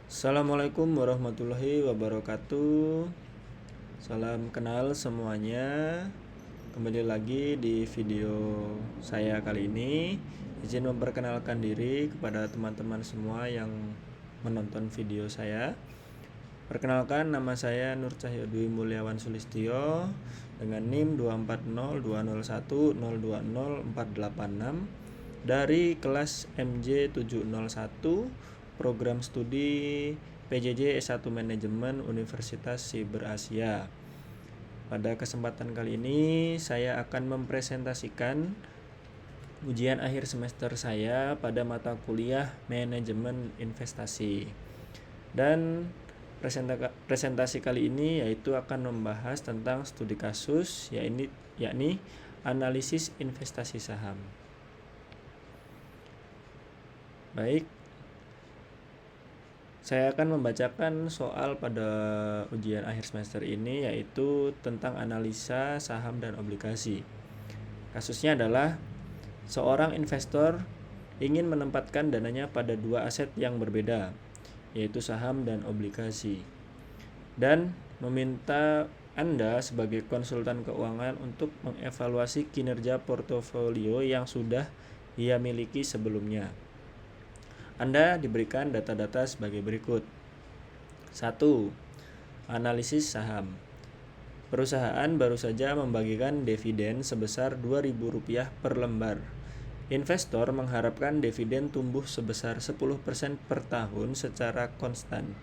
Assalamualaikum warahmatullahi wabarakatuh. Salam kenal semuanya. Kembali lagi di video saya kali ini. Izin memperkenalkan diri kepada teman-teman semua yang menonton video saya. Perkenalkan, nama saya Nur Cahyo Dwi Mulyawan Sulistyo dengan NIM 240201020486 dari kelas MJ 701 program studi PJJ S1 Manajemen Universitas Siber Asia. Pada kesempatan kali ini saya akan mempresentasikan ujian akhir semester saya pada mata kuliah Manajemen Investasi. Dan presentasi kali ini yaitu akan membahas tentang studi kasus yakni analisis investasi saham. Baik, saya akan membacakan soal pada ujian akhir semester ini yaitu tentang analisa saham dan obligasi. Kasusnya adalah seorang investor ingin menempatkan dananya pada dua aset yang berbeda, yaitu saham dan obligasi, dan meminta Anda sebagai konsultan keuangan untuk mengevaluasi kinerja portofolio yang sudah ia miliki sebelumnya. Anda diberikan data-data sebagai berikut. 1. Analisis saham. Perusahaan baru saja membagikan dividen sebesar Rp2.000 per lembar. Investor mengharapkan dividen tumbuh sebesar 10% per tahun secara konstan.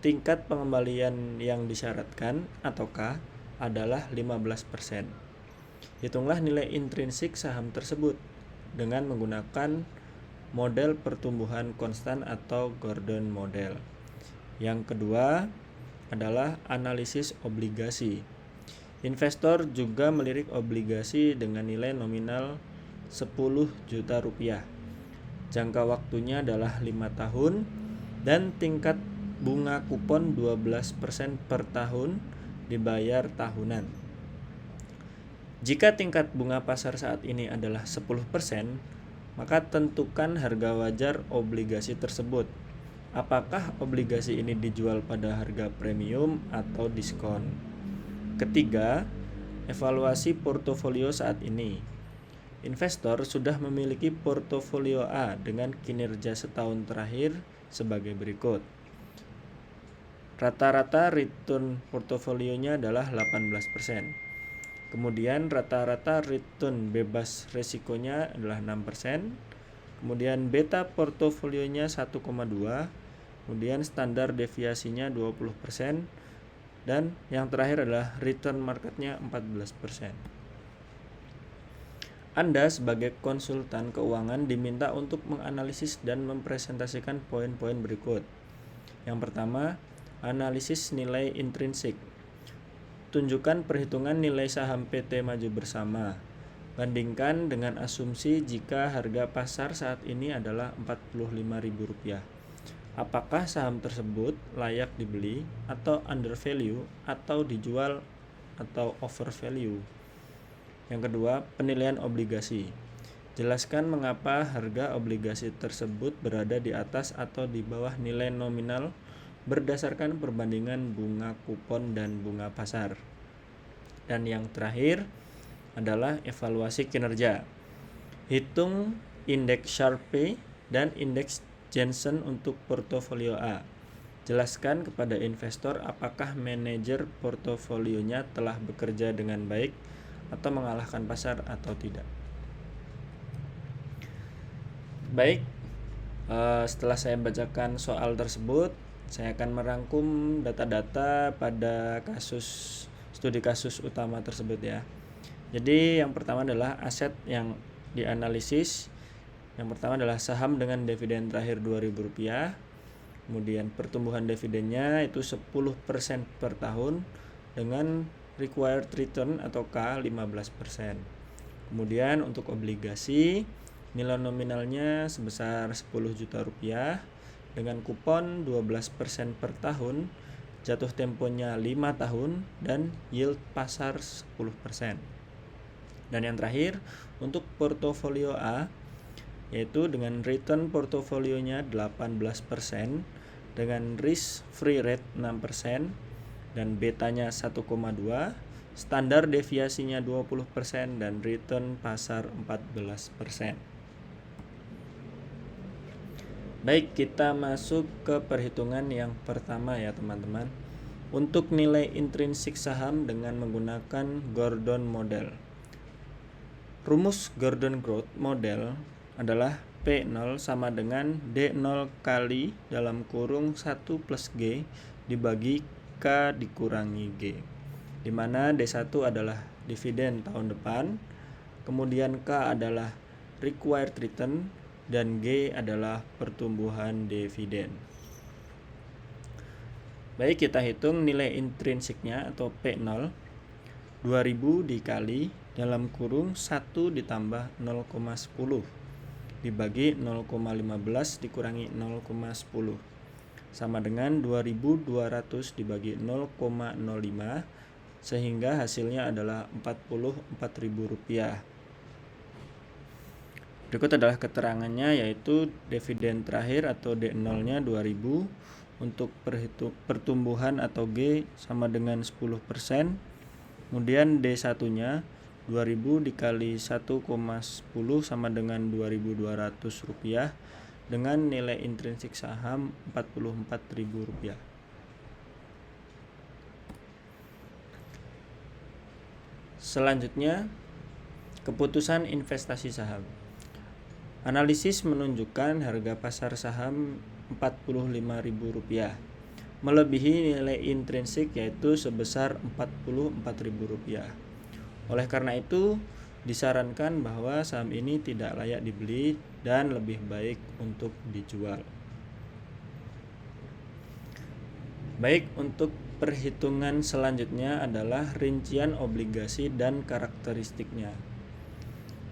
Tingkat pengembalian yang disyaratkan ataukah adalah 15%. Hitunglah nilai intrinsik saham tersebut dengan menggunakan model pertumbuhan konstan atau Gordon model. Yang kedua adalah analisis obligasi. Investor juga melirik obligasi dengan nilai nominal Rp10 juta. Jangka waktunya adalah 5 tahun dan tingkat bunga kupon 12% per tahun dibayar tahunan. Jika tingkat bunga pasar saat ini adalah 10%, maka tentukan harga wajar obligasi tersebut. Apakah obligasi ini dijual pada harga premium atau diskon? Ketiga, evaluasi portofolio saat ini. Investor sudah memiliki portofolio A dengan kinerja setahun terakhir sebagai berikut. Rata-rata return portofolionya adalah 18%. Kemudian rata-rata return bebas resikonya adalah 6%. Kemudian beta portofolionya 1,2. Kemudian standar deviasinya 20%. Dan yang terakhir adalah return marketnya 14%. Anda sebagai konsultan keuangan diminta untuk menganalisis dan mempresentasikan poin-poin berikut. Yang pertama, analisis nilai intrinsik. Tunjukkan perhitungan nilai saham PT Maju Bersama. Bandingkan dengan asumsi jika harga pasar saat ini adalah Rp45.000. Apakah saham tersebut layak dibeli atau undervalue atau dijual atau overvalue? Yang kedua, penilaian obligasi. Jelaskan mengapa harga obligasi tersebut berada di atas atau di bawah nilai nominal berdasarkan perbandingan bunga kupon dan bunga pasar. Dan yang terakhir adalah evaluasi kinerja. Hitung indeks Sharpe dan indeks Jensen untuk portofolio A. Jelaskan kepada investor apakah manajer portofolionya telah bekerja dengan baik atau mengalahkan pasar atau tidak. Baik, setelah saya bacakan soal tersebut, saya akan merangkum data-data pada studi kasus utama tersebut ya. Jadi yang pertama adalah aset yang dianalisis. Yang pertama adalah saham dengan dividen terakhir Rp2.000. Kemudian pertumbuhan dividennya itu 10% per tahun dengan required return atau K 15%. Kemudian untuk obligasi, nilai nominalnya sebesar Rp10 juta dengan kupon 12% per tahun, jatuh temponya 5 tahun, dan yield pasar 10%. Dan yang terakhir, untuk portofolio A, yaitu dengan return portofolionya 18% dengan risk free rate 6% dan betanya 1,2, standar deviasinya 20% dan return pasar 14%. Baik, kita masuk ke perhitungan yang pertama ya teman-teman. Untuk nilai intrinsik saham dengan menggunakan Gordon Model. Rumus Gordon Growth Model adalah P0 sama dengan D0 kali dalam kurung 1 plus G dibagi K dikurangi G, di mana D1 adalah dividen tahun depan, kemudian K adalah required return, dan G adalah pertumbuhan dividen. Baik, kita hitung nilai intrinsiknya atau P0, 2000 dikali dalam kurung 1 ditambah 0,10 dibagi 0,15 dikurangi 0,10 sama dengan 2200 dibagi 0,05 sehingga hasilnya adalah Rp44.000. Berikut adalah keterangannya, yaitu dividen terakhir atau D0 nya 2000, untuk pertumbuhan atau G sama dengan 10%, kemudian D1 nya 2000 dikali 1,10 sama dengan Rp2.200 dengan nilai intrinsik saham Rp44.000. Selanjutnya, keputusan investasi saham. Analisis menunjukkan harga pasar saham Rp45.000 melebihi nilai intrinsik yaitu sebesar Rp44.000. Oleh karena itu, disarankan bahwa saham ini tidak layak dibeli dan lebih baik untuk dijual. Baik, untuk perhitungan selanjutnya adalah rincian obligasi dan karakteristiknya.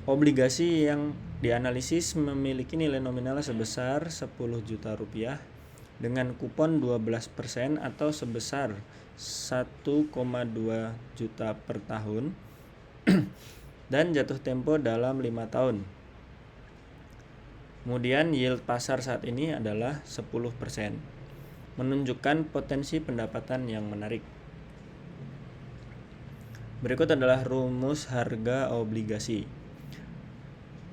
Obligasi yang dianalisis memiliki nilai nominal sebesar Rp10 juta dengan kupon 12% atau sebesar 1,2 juta per tahun dan jatuh tempo dalam 5 tahun. Kemudian yield pasar saat ini adalah 10%, menunjukkan potensi pendapatan yang menarik. Berikut adalah rumus harga obligasi.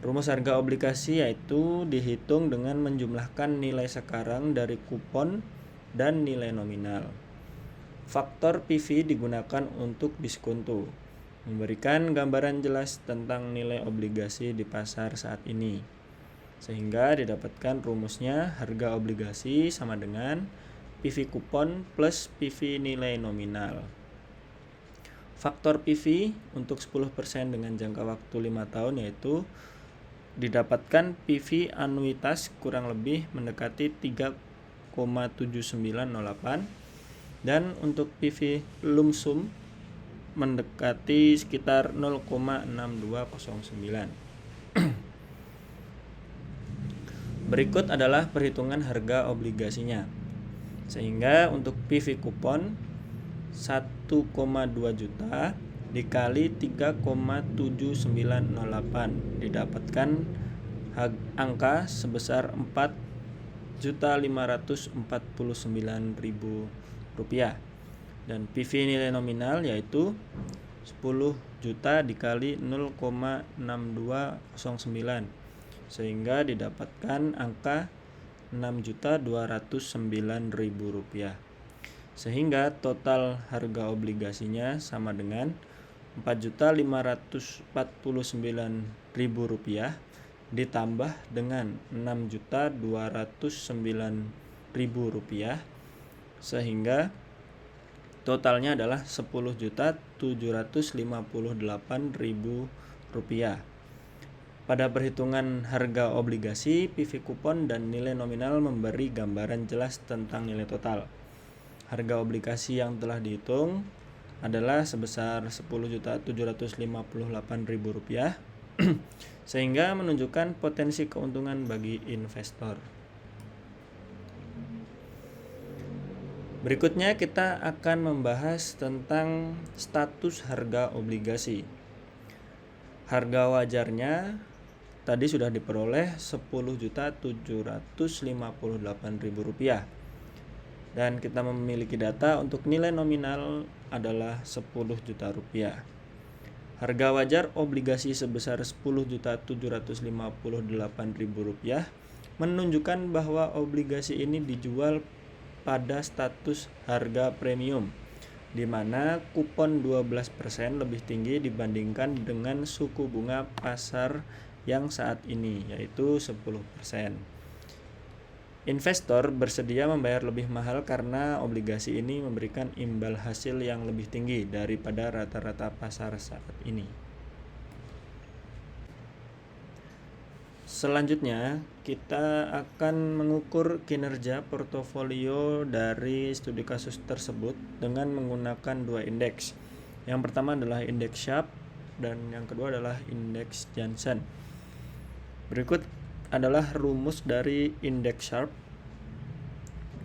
Rumus harga obligasi yaitu dihitung dengan menjumlahkan nilai sekarang dari kupon dan nilai nominal. Faktor PV digunakan untuk diskonto, memberikan gambaran jelas tentang nilai obligasi di pasar saat ini. Sehingga didapatkan rumusnya harga obligasi sama dengan PV kupon plus PV nilai nominal. Faktor PV untuk 10% dengan jangka waktu 5 tahun yaitu didapatkan PV anuitas kurang lebih mendekati 3,7908 dan untuk PV lump sum mendekati sekitar 0,6209. Berikut adalah perhitungan harga obligasinya. Sehingga untuk PV kupon 1,2 juta dikali 3,7908 didapatkan angka sebesar Rp4.549.000 dan PV nilai nominal yaitu 10 juta dikali 0,6209 sehingga didapatkan angka Rp6.209.000. Sehingga total harga obligasinya sama dengan Rp4.549.000 ditambah dengan Rp6.209.000 sehingga totalnya adalah Rp10.758.000. Pada perhitungan harga obligasi, PV kupon dan nilai nominal memberi gambaran jelas tentang nilai total. Harga obligasi yang telah dihitung adalah sebesar Rp10.758.000 sehingga menunjukkan potensi keuntungan bagi investor. Berikutnya kita akan membahas tentang status harga obligasi. Harga wajarnya tadi sudah diperoleh Rp10.758.000. Dan kita memiliki data untuk nilai nominal adalah 10 juta rupiah. Harga wajar obligasi sebesar 10.758.000 rupiah menunjukkan bahwa obligasi ini dijual pada status harga premium, di mana kupon 12% lebih tinggi dibandingkan dengan suku bunga pasar yang saat ini, yaitu 10%. Investor bersedia membayar lebih mahal karena obligasi ini memberikan imbal hasil yang lebih tinggi daripada rata-rata pasar saat ini. Selanjutnya, kita akan mengukur kinerja portofolio dari studi kasus tersebut dengan menggunakan dua indeks. Yang pertama adalah indeks Sharpe dan yang kedua adalah indeks Janssen. Berikut adalah rumus dari indeks Sharpe,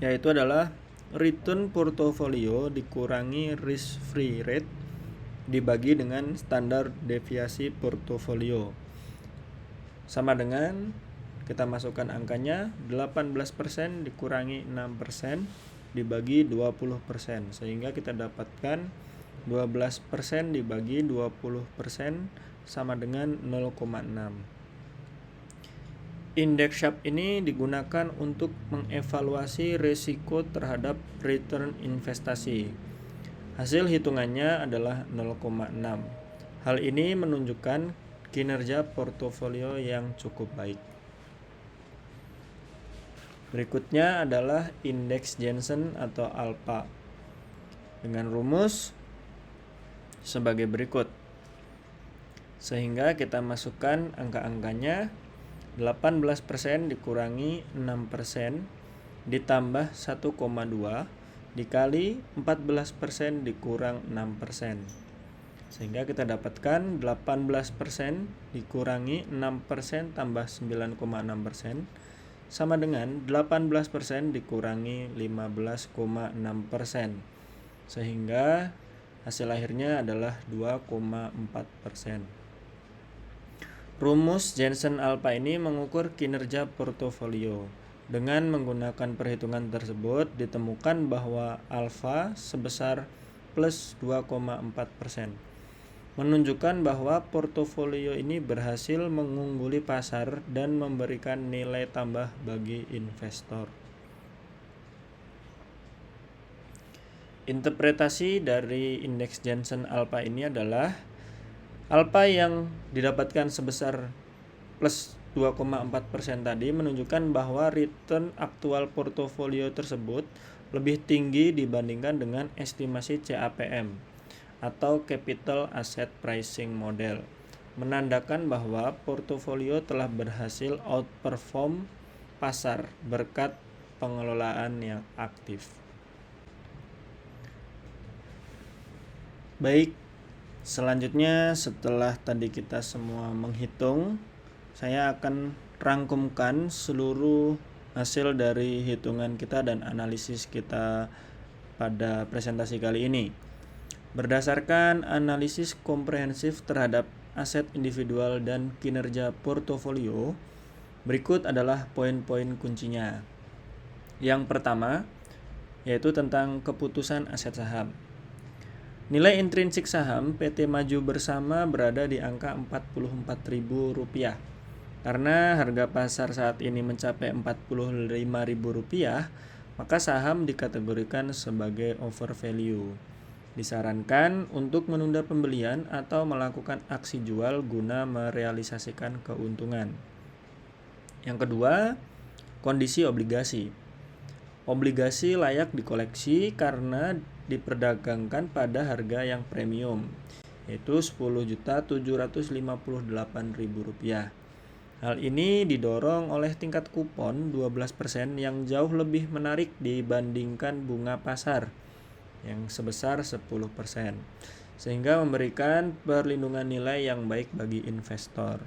yaitu adalah return portofolio dikurangi risk free rate dibagi dengan standar deviasi portofolio, sama dengan kita masukkan angkanya 18% dikurangi 6% dibagi 20%, sehingga kita dapatkan 12% dibagi 20% sama dengan 0,6. Indeks Sharpe ini digunakan untuk mengevaluasi risiko terhadap return investasi. Hasil hitungannya adalah 0,6. Hal ini menunjukkan kinerja portofolio yang cukup baik. Berikutnya adalah indeks Janssen atau alpha dengan rumus sebagai berikut. Sehingga kita masukkan angka-angkanya 18% dikurangi 6% ditambah 1,2 dikali 14% dikurang 6%. Sehingga kita dapatkan 18% dikurangi 6% tambah 9,6% sama dengan 18% dikurangi 15,6%. Sehingga hasil akhirnya adalah 2,4%. Rumus Janssen alpha ini mengukur kinerja portofolio. Dengan menggunakan perhitungan tersebut ditemukan bahwa alfa sebesar plus 2,4%. Menunjukkan bahwa portofolio ini berhasil mengungguli pasar dan memberikan nilai tambah bagi investor. Interpretasi dari indeks Janssen alpha ini adalah alpha yang didapatkan sebesar plus 2,4% tadi menunjukkan bahwa return aktual portofolio tersebut lebih tinggi dibandingkan dengan estimasi CAPM atau Capital Asset Pricing Model, menandakan bahwa portofolio telah berhasil outperform pasar berkat pengelolaan yang aktif. Baik, selanjutnya setelah tadi kita semua menghitung, saya akan rangkumkan seluruh hasil dari hitungan kita dan analisis kita pada presentasi kali ini. Berdasarkan analisis komprehensif terhadap aset individual dan kinerja portofolio, berikut adalah poin-poin kuncinya. Yang pertama, yaitu tentang keputusan aset saham. Nilai intrinsik saham PT Maju Bersama berada di angka Rp44.000. Karena harga pasar saat ini mencapai Rp45.000, maka saham dikategorikan sebagai overvalue. Disarankan untuk menunda pembelian atau melakukan aksi jual guna merealisasikan keuntungan. Yang kedua, kondisi obligasi. Obligasi layak dikoleksi karena diperdagangkan pada harga yang premium, yaitu Rp10.758.000. Hal ini didorong oleh tingkat kupon 12% yang jauh lebih menarik dibandingkan bunga pasar yang sebesar 10%, sehingga memberikan perlindungan nilai yang baik bagi investor.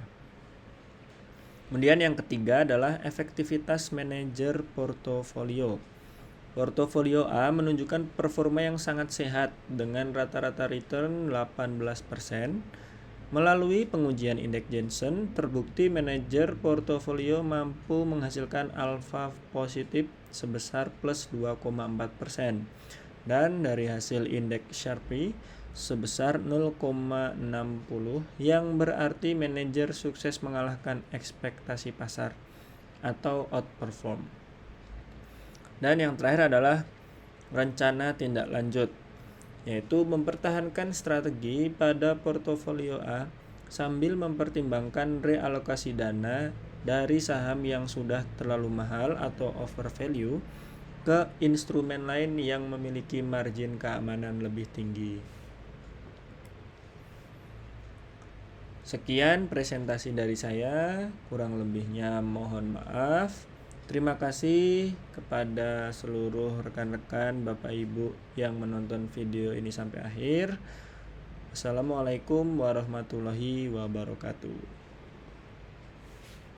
Kemudian yang ketiga adalah efektivitas manajer portofolio. Portofolio A menunjukkan performa yang sangat sehat dengan rata-rata return 18%, Melalui pengujian indeks Jensen, terbukti manajer portofolio mampu menghasilkan alfa positif sebesar plus 2,4%. Dan dari hasil indeks Sharpe sebesar 0,60 yang berarti manajer sukses mengalahkan ekspektasi pasar atau outperform. Dan yang terakhir adalah rencana tindak lanjut, yaitu mempertahankan strategi pada portofolio A sambil mempertimbangkan realokasi dana dari saham yang sudah terlalu mahal atau overvalue ke instrumen lain yang memiliki margin keamanan lebih tinggi. Sekian presentasi dari saya, kurang lebihnya mohon maaf. Terima kasih kepada seluruh rekan-rekan Bapak Ibu yang menonton video ini sampai akhir. Assalamualaikum warahmatullahi wabarakatuh.